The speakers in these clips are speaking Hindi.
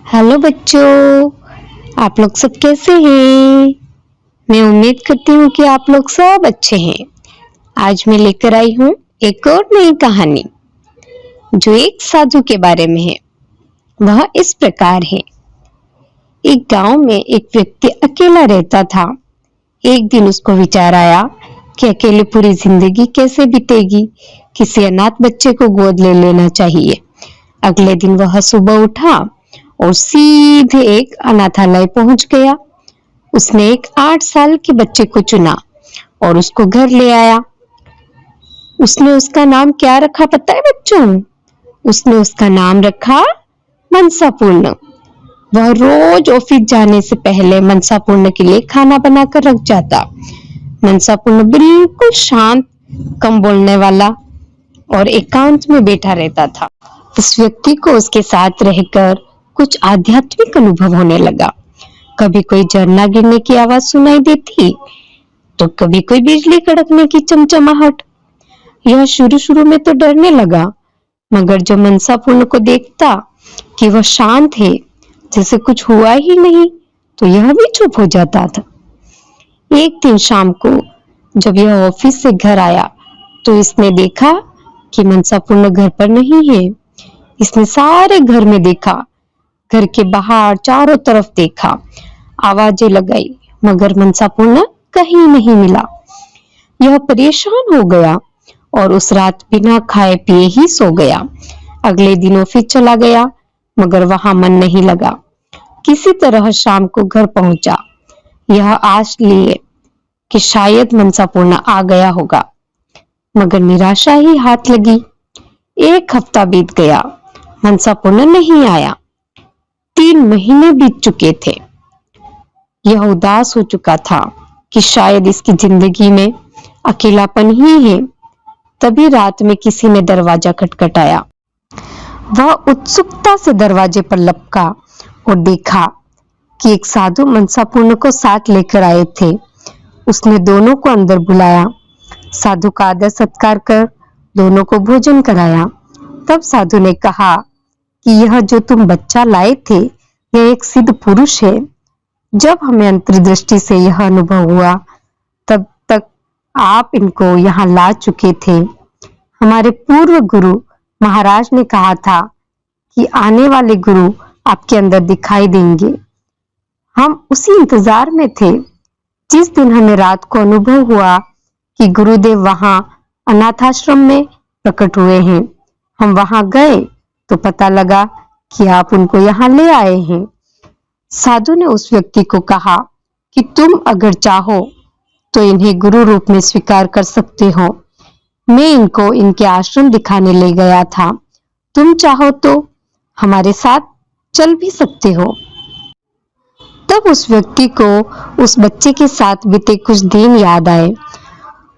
हेलो बच्चों, आप लोग सब कैसे हैं? मैं उम्मीद करती हूँ कि आप लोग सब अच्छे हैं। आज मैं लेकर आई हूँ एक और नई कहानी जो एक साधु के बारे में है। वह इस प्रकार है। एक गांव में एक व्यक्ति अकेला रहता था। एक दिन उसको विचार आया कि अकेले पूरी जिंदगी कैसे बीतेगी, किसी अनाथ बच्चे को गोद ले लेना चाहिए। अगले दिन वह सुबह उठा और सीधे एक अनाथालय पहुंच गया। उसने एक 8 साल के बच्चे को चुना और उसको घर ले आया। उसने उसका नाम क्या रखा पता है बच्चों? उसने उसका नाम रखा मनसापूर्ण। वह रोज ऑफिस जाने से पहले मनसापूर्ण के लिए खाना बनाकर रख जाता। मनसापूर्ण बिल्कुल शांत, कम बोलने वाला और एकांत में बैठा रहता था। इस व्यक्ति को उसके साथ रहकर कुछ आध्यात्मिक अनुभव होने लगा। कभी कोई झरना गिरने की आवाज सुनाई देती तो कभी कोई बिजली कड़कने की चमचमाहट। यह शुरू शुरू में तो डरने लगा, मगर जब मनसापूर्ण को देखता कि वह शांत है, जैसे कुछ हुआ ही नहीं, तो यह भी चुप हो जाता था। एक दिन शाम को जब यह ऑफिस से घर आया तो इसने देखा कि मनसापूर्ण घर पर नहीं है। इसने सारे घर में देखा, घर के बाहर चारों तरफ देखा, आवाजें लगाई, मगर मनसापूर्ण कहीं नहीं मिला। यह परेशान हो गया और उस रात बिना खाए पिए ही सो गया। अगले दिन ऑफिस चला गया, मगर वहां मन नहीं लगा। किसी तरह शाम को घर पहुंचा, यह आश लिए कि शायद मनसापूर्ण आ गया होगा, मगर निराशा ही हाथ लगी। 1 हफ्ता बीत गया, मनसापूर्ण नहीं आया। 3 महीने बीत चुके थे। यह उदास हो चुका था कि शायद इसकी जिंदगी में अकेलापन ही है। तभी रात में किसी ने दरवाजा खटखटाया। वह उत्सुकता से दरवाजे पर लपका और देखा कि एक साधु मनसापूर्ण को साथ लेकर आए थे। उसने दोनों को अंदर बुलाया, साधु का आदर सत्कार कर दोनों को भोजन कराया। तब साधु ने कहा कि यह जो तुम बच्चा लाए थे, यह एक सिद्ध पुरुष है। जब हमें अंतर्दृष्टि से यह अनुभव हुआ, तब तक आप इनको यहाँ ला चुके थे। हमारे पूर्व गुरु महाराज ने कहा था कि आने वाले गुरु आपके अंदर दिखाई देंगे। हम उसी इंतजार में थे। जिस दिन हमें रात को अनुभव हुआ कि गुरुदेव वहां अनाथाश्रम में प्रकट हुए हैं, हम वहां गए तो पता लगा कि आप उनको यहाँ ले आए हैं। साधु ने उस व्यक्ति को कहा कि तुम अगर चाहो तो इन्हें गुरु रूप में स्वीकार कर सकते हो। मैं इनको इनके आश्रम दिखाने ले गया था। तुम चाहो तो हमारे साथ चल भी सकते हो। तब उस व्यक्ति को उस बच्चे के साथ बीते कुछ दिन याद आए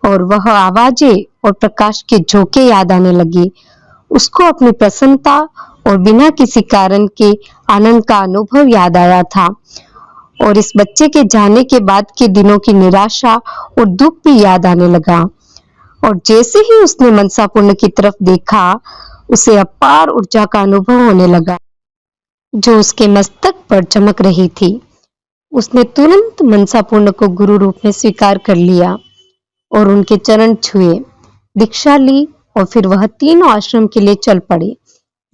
और वह आवाजें और प्रकाश के झोंके याद आने लगे। उसको अपनी प्रसन्नता और बिना किसी कारण के आनंद का अनुभव याद आया था और इस बच्चे के जाने के बाद के दिनों की निराशा और दुख भी याद आने लगा। और जैसे ही उसने मनसापूर्ण की तरफ देखा, उसे अपार ऊर्जा का अनुभव होने लगा जो उसके मस्तक पर चमक रही थी। उसने तुरंत मनसापूर्ण को गुरु रूप में स्वीकार कर लिया और उनके चरण छुए, दीक्षा ली और फिर वह तीनों आश्रम के लिए चल पड़े।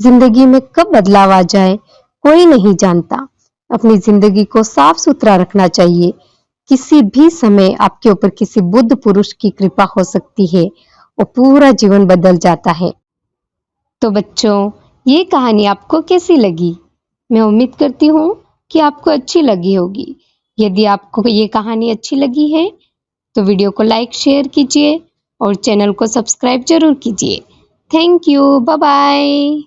जिंदगी में कब बदलाव आ जाए कोई नहीं जानता। अपनी जिंदगी को साफ सुथरा रखना चाहिए। किसी भी समय आपके ऊपर किसी बुद्ध पुरुष की कृपा हो सकती है और पूरा जीवन बदल जाता है। तो बच्चों, ये कहानी आपको कैसी लगी? मैं उम्मीद करती हूँ कि आपको अच्छी लगी होगी। यदि आपको ये कहानी अच्छी लगी है तो वीडियो को लाइक शेयर कीजिए और चैनल को सब्सक्राइब जरूर कीजिए। Thank you, bye bye.